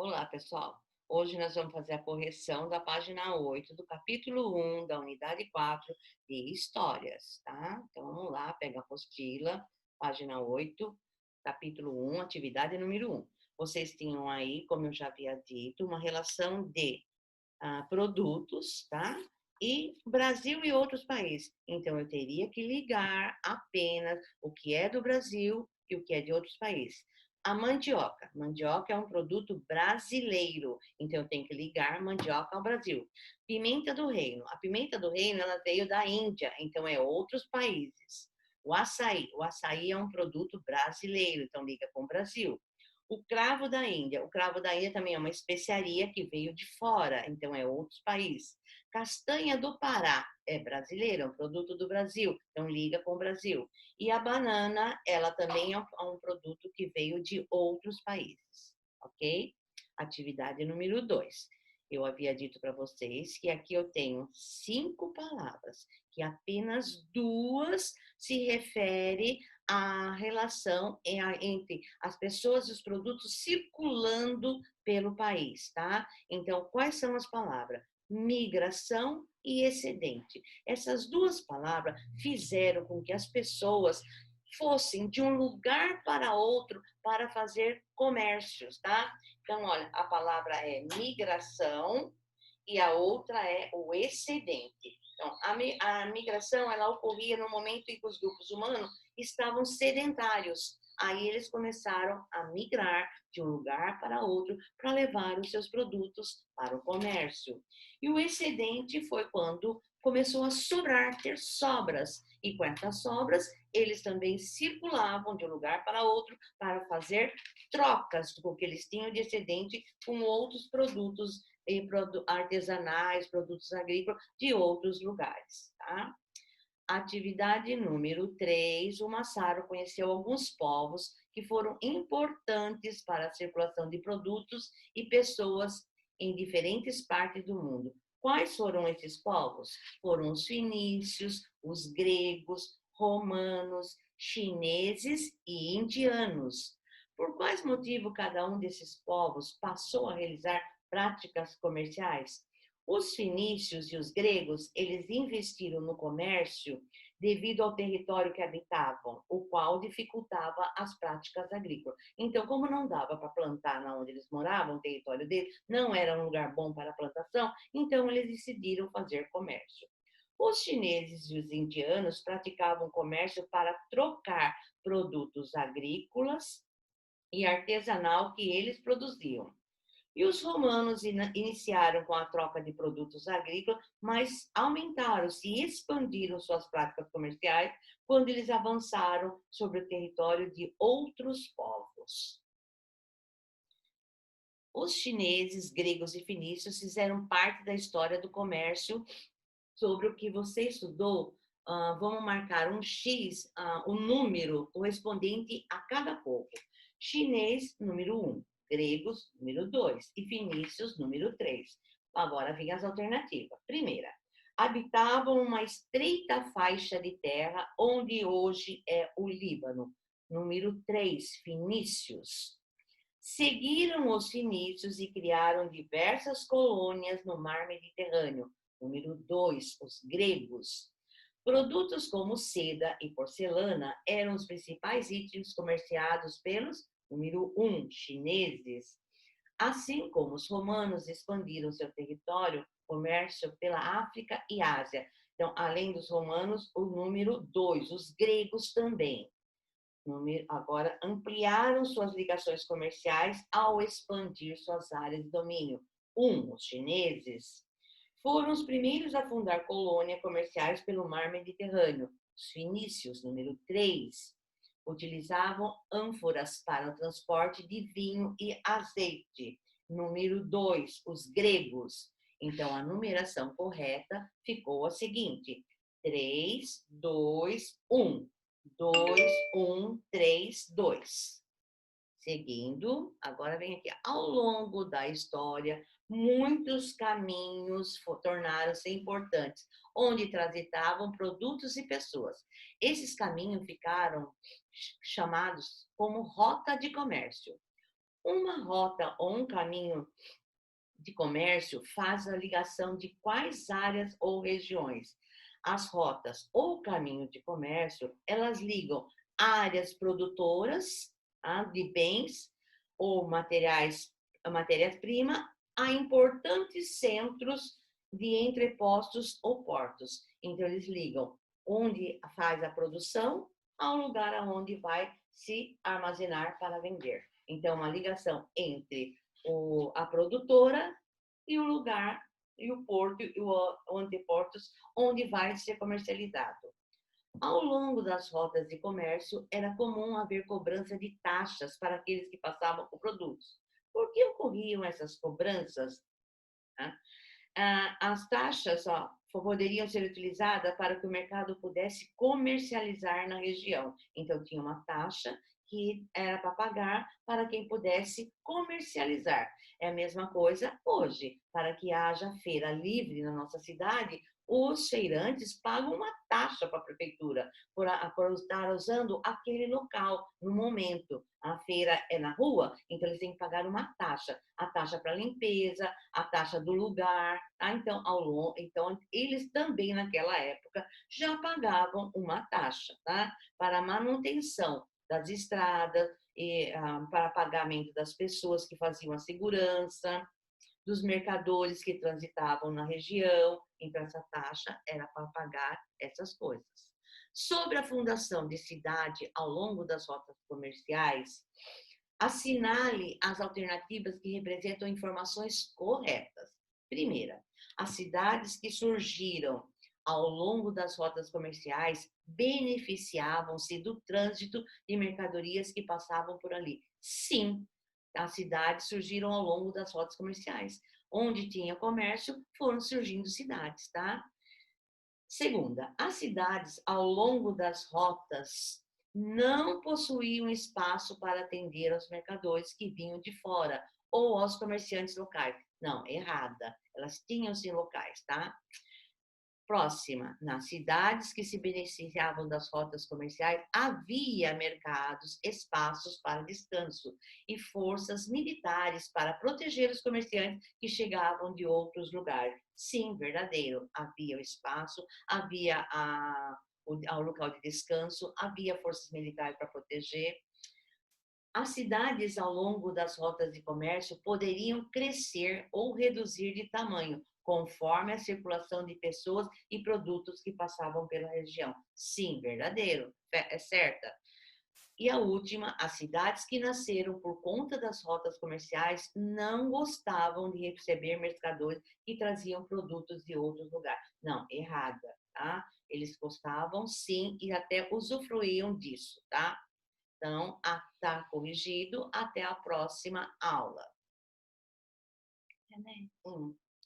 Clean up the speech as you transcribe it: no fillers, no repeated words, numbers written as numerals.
Olá, pessoal. Hoje nós vamos fazer a correção da página 8 do capítulo 1 da unidade 4 de Histórias, tá? Então vamos lá, pega a apostila, página 8, capítulo 1, atividade número 1. Vocês tinham aí, como eu já havia dito, uma relação de produtos, tá? E Brasil e outros países. Então eu teria que ligar apenas o que é do Brasil e o que é de outros países. A mandioca. Mandioca é um produto brasileiro, então eu tenho que ligar mandioca ao Brasil. Pimenta do reino. A pimenta do reino ela veio da Índia, então é outros países. O açaí é um produto brasileiro, então liga com o Brasil. O cravo da Índia. O cravo da Índia também é uma especiaria que veio de fora, então é outros países. Castanha do Pará é brasileira, é um produto do Brasil, então liga com o Brasil. E a banana, ela também é um produto que veio de outros países, ok? Atividade número 2. Eu havia dito para vocês que aqui eu tenho 5 palavras, que apenas 2 se refere à relação entre as pessoas e os produtos circulando pelo país, tá? Então, quais são as palavras? Migração e excedente. Essas duas palavras fizeram com que as pessoas fossem de um lugar para outro para fazer comércios, tá? Então, olha, a palavra é migração e a outra é o excedente. Então, a migração, ela ocorria no momento em que os grupos humanos estavam sedentários. Aí eles começaram a migrar de um lugar para outro para levar os seus produtos para o comércio. E o excedente foi quando começou a sobrar, ter sobras. E com essas sobras, eles também circulavam de um lugar para outro para fazer trocas do que eles tinham de excedente com outros produtos artesanais, produtos agrícolas de outros lugares, tá? Atividade número 3, o Massaro conheceu alguns povos que foram importantes para a circulação de produtos e pessoas em diferentes partes do mundo. Quais foram esses povos? Foram os fenícios, os gregos, romanos, chineses e indianos. Por quais motivos cada um desses povos passou a realizar práticas comerciais? Os fenícios e os gregos, eles investiram no comércio devido ao território que habitavam, o qual dificultava as práticas agrícolas. Então, como não dava para plantar na onde eles moravam, o território deles não era um lugar bom para a plantação, então eles decidiram fazer comércio. Os chineses e os indianos praticavam comércio para trocar produtos agrícolas e artesanal que eles produziam. E os romanos iniciaram com a troca de produtos agrícolas, mas aumentaram-se e expandiram suas práticas comerciais quando eles avançaram sobre o território de outros povos. Os chineses, gregos e fenícios fizeram parte da história do comércio. Sobre o que você estudou, vamos marcar um X, o número correspondente a cada povo. Chinês, número 1, gregos, número 2 e fenícios, número 3. Agora vem as alternativas. Primeira, habitavam uma estreita faixa de terra onde hoje é o Líbano. Número 3, fenícios. Seguiram os fenícios e criaram diversas colônias no mar Mediterrâneo. Número 2, os gregos. Produtos como seda e porcelana eram os principais itens comerciados pelos, número 1, chineses. Assim como os romanos expandiram seu território, comércio pela África e Ásia. Então, além dos romanos, o número 2, os gregos também. Agora ampliaram suas ligações comerciais ao expandir suas áreas de domínio. Os chineses foram os primeiros a fundar colônias comerciais pelo mar Mediterrâneo. Os fenícios, número 3, utilizavam ânforas para o transporte de vinho e azeite. Número 2, os gregos. Então, a numeração correta ficou a seguinte: 3, 2, 1. 2, 1, 3, 2. Seguindo, agora vem aqui. Ao longo da história, muitos caminhos tornaram-se importantes, onde transitavam produtos e pessoas. Esses caminhos ficaram chamados como rota de comércio. Uma rota ou um caminho de comércio faz a ligação de quais áreas ou regiões. As rotas ou caminho de comércio, elas ligam áreas produtoras, de bens ou matérias-primas a importantes centros de entrepostos ou portos. Então, eles ligam onde faz a produção ao lugar aonde vai se armazenar para vender. Então, uma ligação entre a produtora e o lugar, e o porto, e o anteportos, onde vai ser comercializado. Ao longo das rotas de comércio, era comum haver cobrança de taxas para aqueles que passavam com produtos. Por que ocorriam essas cobranças? As taxas poderiam ser utilizadas para que o mercado pudesse comercializar na região. Então, tinha uma taxa que era para pagar para quem pudesse comercializar. É a mesma coisa hoje. Para que haja feira livre na nossa cidade, os feirantes pagam uma taxa para a prefeitura por estar usando aquele local no momento. A feira é na rua, então eles têm que pagar uma taxa. A taxa para limpeza, a taxa do lugar. Então, eles também, naquela época, já pagavam uma taxa, tá? Para manutenção das estradas, para pagamento das pessoas que faziam a segurança, dos mercadores que transitavam na região. Então, essa taxa era para pagar essas coisas. Sobre a fundação de cidade ao longo das rotas comerciais, assinale as alternativas que representam informações corretas. Primeira, as cidades que surgiram ao longo das rotas comerciais beneficiavam-se do trânsito de mercadorias que passavam por ali. Sim, as cidades surgiram ao longo das rotas comerciais. Onde tinha comércio, foram surgindo cidades, tá? Segunda, as cidades ao longo das rotas não possuíam espaço para atender aos mercadores que vinham de fora ou aos comerciantes locais. Não, errada. Elas tinham sim locais, tá? Próxima, nas cidades que se beneficiavam das rotas comerciais, havia mercados, espaços para descanso e forças militares para proteger os comerciantes que chegavam de outros lugares. Sim, verdadeiro, havia o espaço, havia o local de descanso, havia forças militares para proteger. As cidades, ao longo das rotas de comércio, poderiam crescer ou reduzir de tamanho, conforme a circulação de pessoas e produtos que passavam pela região. Sim, verdadeiro, é certa. E a última, as cidades que nasceram por conta das rotas comerciais não gostavam de receber mercadores que traziam produtos de outros lugares. Não, errada, tá? Eles gostavam sim e até usufruíam disso, tá? Então, está corrigido. Até a próxima aula. Até, né?